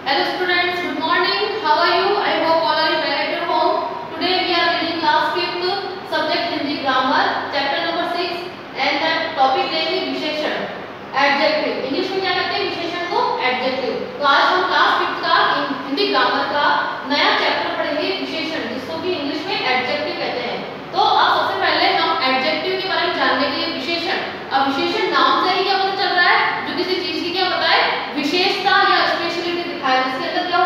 Hello students, good morning. How are you? I hope all are well at your home. Today we are reading class 5th subject Hindi grammar, chapter number 6 and the topic name is विशेषण, adjective. English में क्या कहते हैं विशेषण को? adjective. तो आज हम क्लास 5th का हिंदी ग्रामर का नया चैप्टर पढ़ेंगे विशेषण, जिसको कि इंग्लिश में adjective कहते हैं। तो अब सबसे पहले हम adjective के बारे में जानने के लिए विशेषण, अब विशेषण नाम से ही क्या पता चल रहा है, जो किसी चीज की क्या बताए विशेषता या स्पेशलिटी दिखाए, जिसके अंदर क्या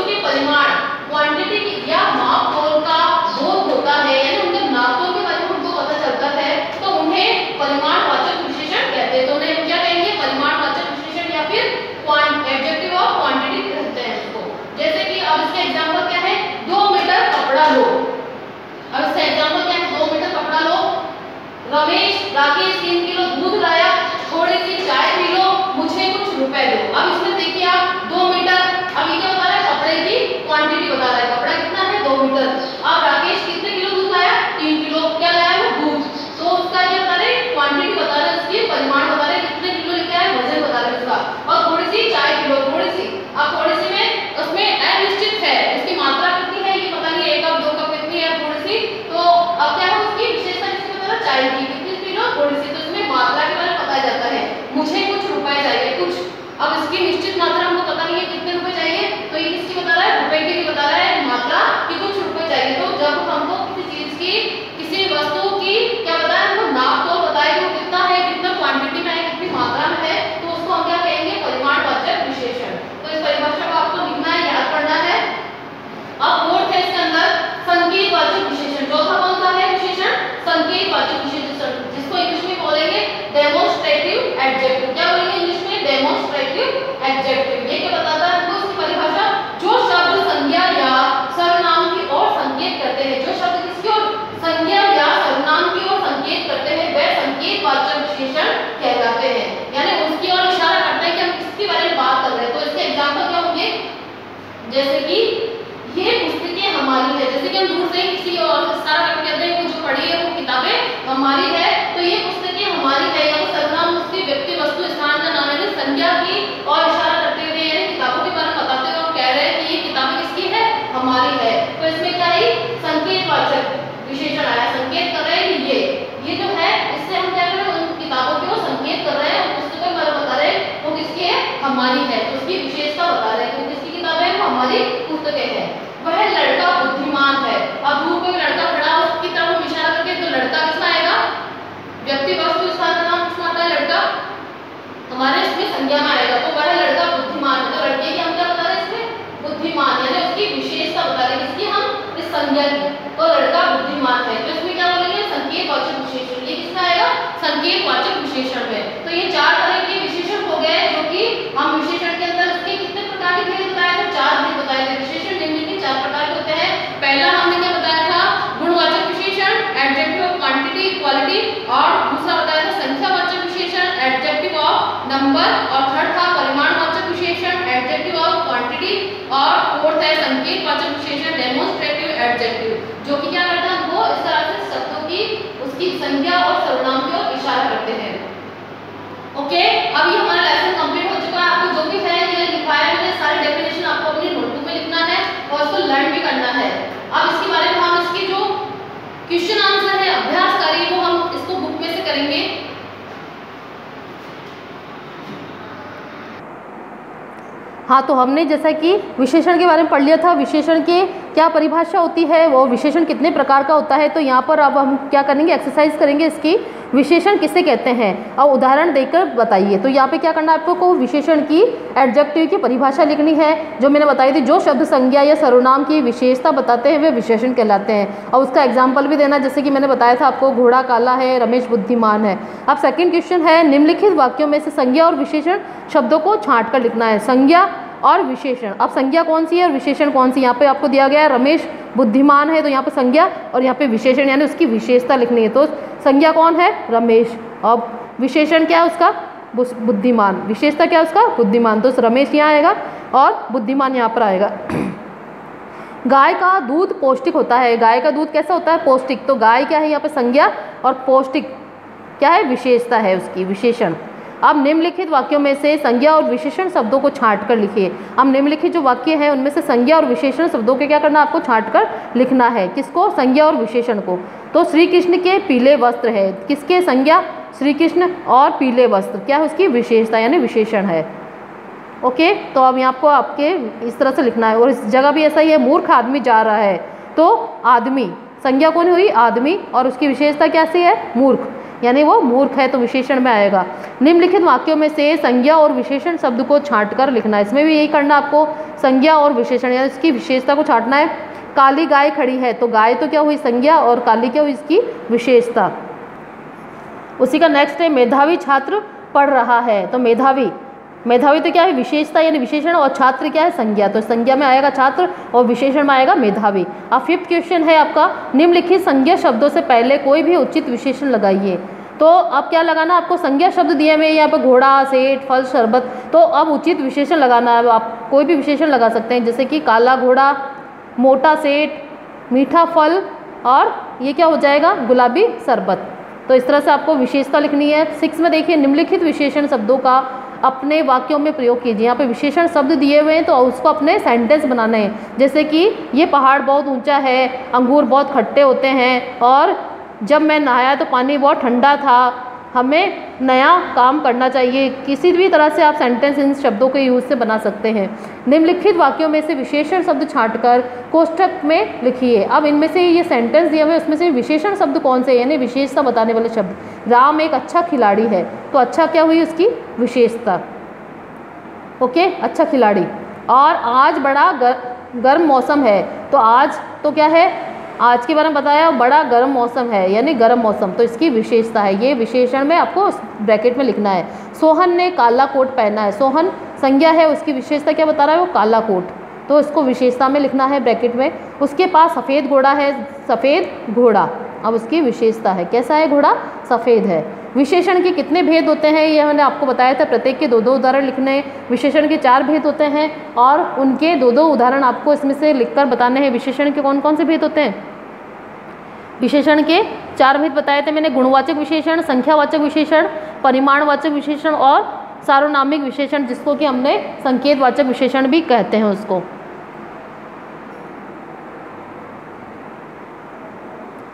के परिमाण क्वांटिटी या माप तोल का बोध होता है, यानी उनके नाप तोल के बारे में हमको पता चलता है, तो उन्हें परिमाणवाचक विशेषण कहते हैं। तो उन्हें हम क्या कहेंगे? परिमाणवाचक विशेषण या फिर एडजेक्टिव ऑफ क्वांटिटी कहते हैं इसको। जैसे कि अब इसका एग्जांपल क्या है? 2 मीटर कपड़ा लो। अब इसका एग्जांपल क्या है? 2 मीटर कपड़ा लो। राकेश 3 किलो दूध लाया, थोड़ी सी चाय पी लो, मुझे कुछ रुपए दो। अब इसमें देखिए आप 2 मीटर, अब ये क्या बता रहा है? कपड़े की क्वांटिटी बता रहा है, कपड़ा कितना है? 2 मीटर। अब राकेश कितने किलो दूध लाया? 3 किलो। क्या लाया वो? दूध। तो उसका क्या बता रहे? क्वांटिटी बता रहे, उसकी परिमाण बता रहे, कितने किलो लेके आए, वजन बता रहे उसका। और थोड़ी सी चाय पी लो, थोड़ी सी। अब थोड़ी सी में उसमें अनिश्चित है, उसकी मात्रा कितनी है ये पता नहीं, 1 कप 2 कप कितनी है, थोड़ी सी। तो अब क्या है उसकी विशेषता किसकी बता रहा? चाय की। कितनी पी लो? थोड़ी सी। तो इसमें मात्रा के बारे में बताया जाता है, मुझे कुछ रुपए चाहिए, कुछ। अब इसकी निश्चित मात्रा हमको पता नहीं है कितने रुपए चाहिए, तो ये किसकी बता रहा है? रुपए की भी बता रहा है मात्रा कि कुछ रुपए चाहिए। तो जब हमको किसी चीज की, किसी वस्तु की क्या बताया? हमको नाप तोल बताए कि वो कितना है, कितना क्वांटिटी में है, कितनी मात्रा में है, तो उसको हम क्या कहेंगे? परिमाणवाचक विशेषण। तो इस परिभाषा को आपको लिखना है, याद करना है। अब फोर्थ है इसके अंदर संकेतवाचक विशेषण। चौथा कौन सा है विशेषण? संकेतवाचक विशेषण, जिसको इंग्लिश में बोलेंगे डेमोन्स्ट्रेटिव एडजेक्टिव। क्या बोलेंगे इंग्लिश में? Demonstrative adjective. ये क्या बताता है हमको इसकी परिभाषा? जो शब्द संज्ञा या सर्वनाम की ओर संकेत करते हैं, जो शब्द किसकी ओर? संज्ञा या सर्वनाम की ओर संकेत करते हैं, वे संकेतवाचक विशेषण कहलाते हैं। यानी उसकी ओर इशारा करते हैं कि हम किसके बारे में बात कर रहे हैं। तो इसके एग्जांपल क्या होंगे? जैसे कि ये पुस्तकें हमारी है, जैसे कि हम दूर से किसी और इशारा करके कहते हैं जो पढ़ी है वो किताबें हमारी है, तो ये पुस्तकें हमारी है, या वो सर्वनाम उसकी व्यक्ति वस्तु स्थान का नाम है, संज्ञा की और इशारा करते हुए यानी किताबों के बारे में बताते हुए हम कह रहे हैं कि ये किताबें किसकी है? हमारी है। तो इसमें क्या है? संकेतवाचक विशेषण आया, संकेत कर रहे हैं कि ये जो है, इससे हम क्या कर रहे हैं? उन किताबों की ओर संकेत कर रहे हैं, पुस्तकों के बारे में बता रहे हैं वो किसकी है? हमारी है। तो उसकी विशेषता बता रहे हैं कि किसकी किताबें हैं? वो हमारी पुस्तकें हैं। वह लड़का बुद्धिमान है। अब दूर कोई लड़का खड़ा हो, उसकी तरफ हम इशारा करके, तो लड़का किसका आएगा? व्यक्ति वस्तु स्थान का नाम किसका आता है? लड़का हमारे इसमें संज्ञा में आएगा। तो वह लड़का बुद्धिमान है, तो लड़के की हम क्या बता रहे हैं इसमें? बुद्धिमान, यानी उसकी विशेषता बता रहे हैं किसकी? हम इस संज्ञा की। तो लड़का बुद्धिमान है, तो इसमें क्या बोलेंगे? संकेतवाचक विशेषण। ये किसका आएगा? संकेतवाचक विशेषण में। तो ये 4 तरह के विशेषण हो गए, जो कि हम विशेषण के अंदर उसके कितने प्रकार के भेद बताए थे? 4 भेद बताए थे। विशेषण निम्नलिखित 4 प्रकार के होते हैं। पहला हमने क्या बताया था? गुणवाचक विशेषण, एडजेक्टिव ऑफ क्वांटिटी, क्वालिटी, और दूसरा बताया था संख्यावाचक विशेषण, एडजेक्टिव ऑफ नंबर, और थर्ड था परिमाणवाचक विशेषण, एडजेक्टिव ऑफ क्वांटिटी, और फोर्थ है संकेतवाचक विशेषण, डेमोन्स्ट्रेटिव एडजेक्टिव, जो कि क्या करता है? हमको इस तरह से शब्दों की उसकी संज्ञा और सर्वनाम की ओर इशारा करते हैं। ओके, अब ये हमारा लेसन कंप्लीट हो चुका है। आपको जो भी है ये लिखाया है, मैंने सारे डेफिनेशन आपको अपनी नोटबुक में लिखना है और उसको लर्न भी करना है। अब इसके बारे में हम इसकी जो क्वेश्चन आंसर है अभ्यासकारी, वो हम इसको बुक में से करेंगे। हाँ, तो हमने जैसा कि विशेषण के बारे में पढ़ लिया था, विशेषण के क्या परिभाषा होती है, वो विशेषण कितने प्रकार का होता है। तो यहाँ पर अब हम क्या करेंगे? एक्सरसाइज करेंगे इसकी, विशेषण किसे कहते हैं और उदाहरण देकर बताइए। तो यहाँ पे क्या करना है आपको? विशेषण की एडजेक्टिव की परिभाषा लिखनी है, जो मैंने बताई थी। जो शब्द संज्ञा या सर्वनाम की विशेषता बताते हैं वे विशेषण कहलाते हैं, और उसका एग्जाम्पल भी देना, जैसे कि मैंने बताया था आपको, घोड़ा काला है, रमेश बुद्धिमान है। अब सेकेंड क्वेश्चन है, निम्नलिखित वाक्यों में से संज्ञा और विशेषण शब्दों को छांट कर लिखना है। संज्ञा और विशेषण, अब संज्ञा कौन सी है और विशेषण कौन सी? यहाँ पे आपको दिया गया है रमेश बुद्धिमान है, तो यहाँ पे संज्ञा और यहाँ पे विशेषण, यानी उसकी विशेषता लिखनी है। तो संज्ञा कौन है? रमेश, और विशेषण क्या है उसका? बुद्धिमान। विशेषता क्या है उसका? बुद्धिमान। तो रमेश यहाँ आएगा और बुद्धिमान यहाँ पर आएगा। गाय का दूध पौष्टिक होता है। गाय का दूध कैसा होता है? पौष्टिक। तो गाय क्या है यहाँ पे? संज्ञा, और पौष्टिक क्या है? विशेषता है उसकी, विशेषण। अब निम्नलिखित वाक्यों में से संज्ञा और विशेषण शब्दों को छांट कर लिखिए। अब निम्नलिखित जो वाक्य हैं उनमें से संज्ञा और विशेषण शब्दों के क्या करना? आपको छांट कर लिखना है। किसको? संज्ञा और विशेषण को। तो श्री कृष्ण के पीले वस्त्र है, किसके? संज्ञा, श्री कृष्ण, और पीले वस्त्र क्या है? उसकी विशेषता यानी विशेषण है। ओके, तो अब यहाँ आपको आपके इस तरह से लिखना है। और इस जगह भी ऐसा ही है, मूर्ख आदमी जा रहा है, तो आदमी, संज्ञा कौन हुई? आदमी, और उसकी विशेषता कैसी है? मूर्ख। यानी वो मूर्ख है, तो विशेषण में आएगा। निम्नलिखित वाक्यों में से संज्ञा और विशेषण शब्द को छांटकर लिखना है। इसमें भी यही करना आपको, संज्ञा और विशेषण यानी इसकी विशेषता को छांटना है। काली गाय खड़ी है, तो गाय तो क्या हुई संज्ञा और काली क्या हुई इसकी विशेषता। उसी का नेक्स्ट है मेधावी छात्र पढ़ रहा है, तो मेधावी, मेधावी तो क्या है विशेषता यानी विशेषण, और छात्र क्या है संज्ञा, तो संज्ञा में आएगा छात्र और विशेषण में आएगा मेधावी। अब फिफ्थ क्वेश्चन है आपका, निम्नलिखित संज्ञा शब्दों से पहले कोई भी उचित विशेषण लगाइए। तो अब क्या लगाना, आपको संज्ञा शब्द दिए हुए यहाँ पे घोड़ा, सेठ, फल, शरबत, तो अब उचित विशेषण लगाना है। आप कोई भी विशेषण लगा सकते हैं, जैसे कि काला घोड़ा, मोटा सेठ, मीठा फल, और ये क्या हो जाएगा गुलाबी शरबत। तो इस तरह से आपको विशेषता लिखनी है। 6 में देखिए, निम्नलिखित विशेषण शब्दों का अपने वाक्यों में प्रयोग कीजिए। यहाँ पे विशेषण शब्द दिए हुए हैं तो उसको अपने सेंटेंस बनाने हैं। जैसे कि ये पहाड़ बहुत ऊंचा है, अंगूर बहुत खट्टे होते हैं, और जब मैं नहाया तो पानी बहुत ठंडा था, हमें नया काम करना चाहिए। किसी भी तरह से आप सेंटेंस इन शब्दों के यूज से बना सकते हैं। निम्नलिखित वाक्यों में से विशेषण शब्द छांटकर कोष्ठक में लिखिए। अब इनमें से ये सेंटेंस दिए हुए उसमें से विशेषण शब्द कौन से, यानी विशेषता बताने वाले शब्द। राम एक अच्छा खिलाड़ी है, तो अच्छा क्या हुई उसकी विशेषता, ओके, अच्छा खिलाड़ी। और आज बड़ा गर्म मौसम है, तो आज तो क्या है, आज के बारे में बताया, बड़ा गर्म मौसम है यानी गर्म मौसम, तो इसकी विशेषता है। ये विशेषण में आपको ब्रैकेट में लिखना है। सोहन ने काला कोट पहना है, सोहन संज्ञा है, उसकी विशेषता क्या बता रहा है, वो काला कोट, तो इसको विशेषता में लिखना है ब्रैकेट में। उसके पास सफ़ेद घोड़ा है, सफ़ेद घोड़ा, अब उसकी विशेषता है, कैसा है घोड़ा, सफ़ेद है। विशेषण के कितने भेद होते हैं ये मैंने आपको बताया था, प्रत्येक के 2-2 उदाहरण लिखने। विशेषण के 4 भेद होते हैं और उनके 2-2 उदाहरण आपको इसमें से लिखकर बताने हैं। विशेषण के कौन कौन से भेद होते हैं, विशेषण के 4 भेद बताए थे मैंने, गुणवाचक विशेषण, संख्यावाचक विशेषण, परिमाणवाचक विशेषण और सार्वनामिक विशेषण, जिसको कि हमने संकेतवाचक विशेषण भी कहते हैं उसको।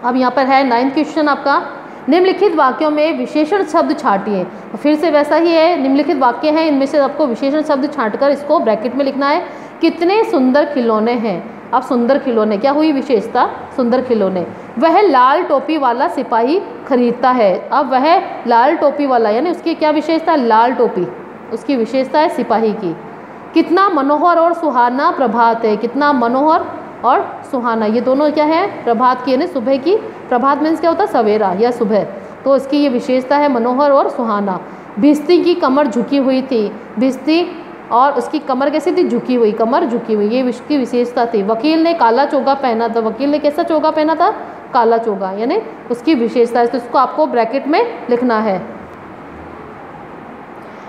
अब यहाँ पर है 9th क्वेश्चन आपका, निम्नलिखित वाक्यों में विशेषण शब्द छांटिए। फिर से वैसा ही है, निम्नलिखित वाक्य हैं, इनमें से आपको विशेषण शब्द छांटकर इसको ब्रैकेट में लिखना है। कितने सुंदर खिलौने हैं, अब सुंदर खिलौने क्या हुई विशेषता, सुंदर खिलौने। वह लाल टोपी वाला सिपाही खरीदता है, अब वह लाल टोपी वाला यानी उसकी क्या विशेषता, लाल टोपी, उसकी विशेषता है सिपाही की। कितना मनोहर और सुहाना प्रभात है, कितना मनोहर और सुहाना, ये दोनों क्या है प्रभात की यानी सुबह की, प्रभात मीन्स क्या होता है सवेरा या सुबह, तो इसकी ये विशेषता है मनोहर और सुहाना। भिस्ती की कमर झुकी हुई थी, भिस्ती और उसकी कमर कैसी थी, झुकी हुई, कमर झुकी हुई, ये इसकी विशेषता थी। वकील ने काला चोगा पहना था, वकील ने कैसा चोगा पहना था, काला चोगा, यानी उसकी विशेषता है, तो इसको आपको ब्रैकेट में लिखना है।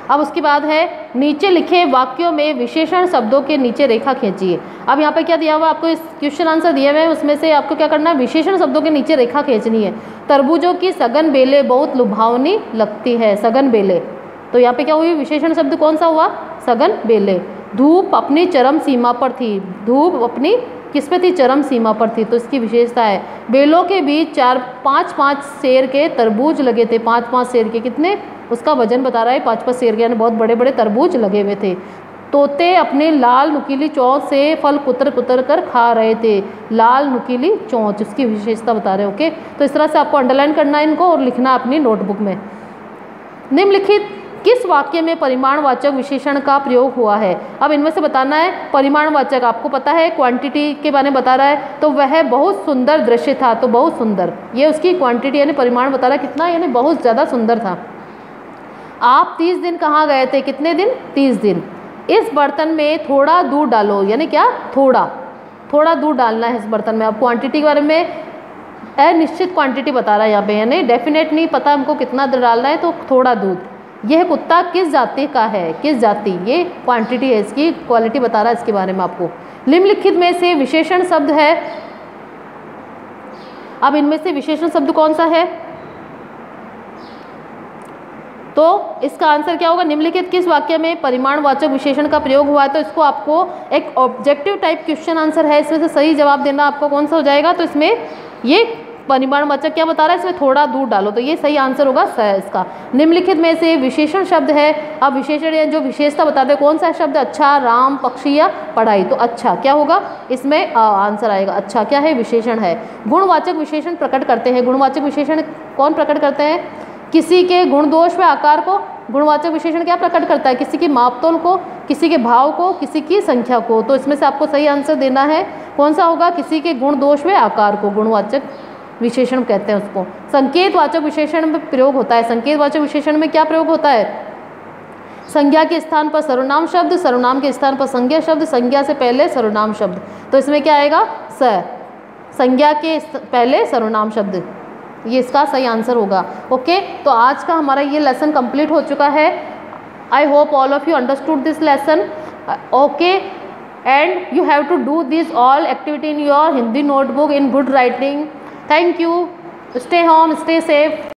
अब उसके बाद है नीचे लिखे वाक्यों में विशेषण शब्दों के नीचे रेखा खींचिए। अब यहाँ पे क्या दिया हुआ आपको, इस क्वेश्चन आंसर दिए हुए हैं, उसमें से आपको क्या करना है, विशेषण शब्दों के नीचे रेखा खींचनी है। तरबूजों की सघन बेलें बहुत लुभावनी लगती है, सघन बेलें, तो यहाँ पे क्या हुई विशेषण शब्द कौन सा हुआ, सघन बेलें। धूप अपनी चरम सीमा पर थी, धूप अपनी किस पे थी, चरम सीमा पर थी, तो इसकी विशेषता है। बेलों के बीच 4-5 सेर के तरबूज लगे थे, 5-5 सेर के, कितने, उसका वजन बता रहा है 5-5 सेर के, यानी बहुत बड़े बड़े तरबूज लगे हुए थे। तोते अपने लाल नुकीली चोंच से फल कुतर कुतर कर खा रहे थे, लाल नुकीली चोंच, उसकी विशेषता बता रहे हैं, ओके। तो इस तरह से आपको अंडरलाइन करना है इनको और लिखना अपनी नोटबुक में। निम्नलिखित किस वाक्य में परिमाणवाचक विशेषण का प्रयोग हुआ है, अब इनमें से बताना है। परिमाणवाचक आपको पता है क्वांटिटी के बारे में बता रहा है, तो वह बहुत सुंदर दृश्य था, तो बहुत सुंदर, ये उसकी क्वांटिटी यानी परिमाण बता रहा है कितना, यानी बहुत ज़्यादा सुंदर था। आप 30 दिन कहाँ गए थे, कितने दिन, 30 दिन। इस बर्तन में थोड़ा दूध डालो, यानी क्या, थोड़ा थोड़ा दूध डालना है इस बर्तन में। अब क्वांटिटी के बारे में अनिश्चित क्वांटिटी बता रहा है यहाँ पे, यानी डेफिनेट नहीं पता हमको कितना डालना है, तो थोड़ा दूध। यह कुत्ता किस जाति का है, किस जाति, ये क्वांटिटी है, इसकी क्वालिटी बता रहा है इसके बारे में आपको। निम्नलिखित में से विशेषण शब्द है, अब इनमें से विशेषण शब्द कौन सा है, तो इसका आंसर क्या होगा, निम्नलिखित किस वाक्य में परिमाणवाचक विशेषण का प्रयोग हुआ है, तो इसको आपको एक ऑब्जेक्टिव टाइप क्वेश्चन आंसर है, इसमें से सही जवाब देना आपको कौन सा हो जाएगा, तो इसमें ये परिमाणवाचक क्या बता रहा है, इसमें थोड़ा दूध डालो, तो ये सही आंसर होगा इसका। निम्नलिखित में से विशेषण शब्द है, अब विशेषण या जो विशेषता बताते हैं कौन सा शब्द, अच्छा, राम, पक्षी या पढ़ाई, तो अच्छा क्या होगा इसमें आंसर आएगा, अच्छा क्या है विशेषण है। गुणवाचक विशेषण प्रकट करते हैं, गुणवाचक विशेषण कौन प्रकट करते हैं, किसी के गुण दोष व आकार को गुणवाचक विशेषण क्या प्रकट करता है? किसी की मापतोल को, किसी के भाव को, किसी की संख्या को। तो इसमें से आपको सही आंसर देना है। कौन सा होगा? किसी के गुण दोष व आकार को गुणवाचक विशेषण कहते हैं उसको। संकेतवाचक विशेषण में प्रयोग होता है। संकेतवाचक विशेषण में क्या प्रयोग होता है? संज्ञा के स्थान पर सर्वनाम शब्द, सर्वनाम के स्थान पर संज्ञा शब्द, संज्ञा से पहले सर्वनाम शब्द। तो इसमें क्या आएगा? स, संज्ञा के पहले सर्वनाम शब्द, ये इसका सही आंसर होगा। ओके, तो आज का हमारा ये लेसन कंप्लीट हो चुका है। I hope all of you understood this lesson. Okay, and you have to do this all activity in your Hindi notebook in good writing. Thank you. Stay home, stay safe.